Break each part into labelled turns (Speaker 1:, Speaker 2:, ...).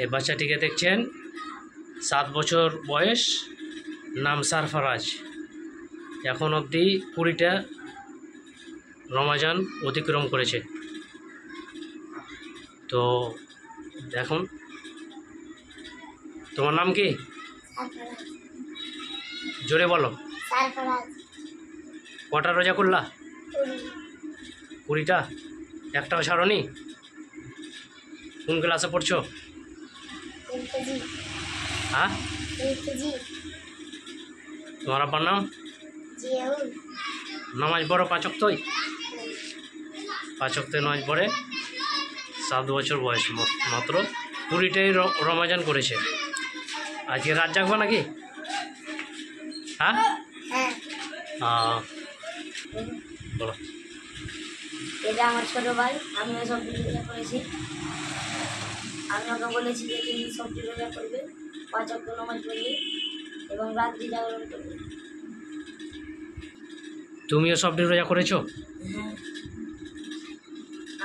Speaker 1: এই বাচ্চাটিকে দেখছেন 7 বছর বয়স, নাম সারফারাজ। এখন অবধি 20টা রমজান অতিক্রম করেছে। তো দেখুন, তোমার নাম কি? জোরে বলো। কটা রোজা করলা? 20টা। একটাও ছাড়নি? কোন ক্লাসে পড়ছো? হ্যাঁ, তোমার আব্বার নাম? নামাজ পড়ো 5 ওয়াক্তই? 5 ওয়াক্তে নামাজ পড়ে। 7 বছর বয়স মাত্র, 20টাই রমজান করেছে। আজকে রাত জাগবা নাকি? হ্যাঁ, বলো।
Speaker 2: এটা আমার ছোট ভাই, আমিও সব রোজা করেছি। আমি ওকে বলেছি যে তুমি সব রোজা করবে, 5 ওয়াক্ত নামাজ পড়বে এবং রাত্রি জাগরণ করবে।
Speaker 1: তুমিও সব রোজা করেছো?
Speaker 2: হ্যাঁ,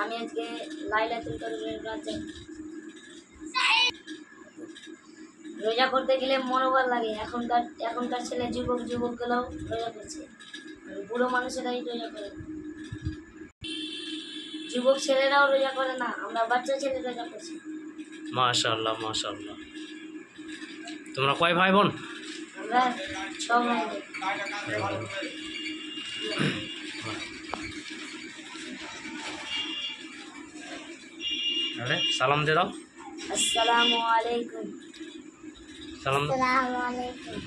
Speaker 2: আমি আজকে লাইলাতুল কদরের রাত রোজা করতে গেলে মনোবল লাগে। এখনকার ছেলে যুবকগুলোও রোজা করছে, বুড়ো মানুষেরাই রোজা করে। যুবক ছেলেরাও রোজা করে না, আমরা বাচ্চা ছেলে রোজা করছি।
Speaker 1: মাশাআল্লাহ, মাশাআল্লাহ। তোমরা কয় ভাই বোন?
Speaker 2: আমরা 6 ভাই।
Speaker 1: সালাম দিয়ে দাও।
Speaker 2: আসসালামু আলাইকুম।
Speaker 1: সালাম।
Speaker 2: আসসালামু আলাইকুম।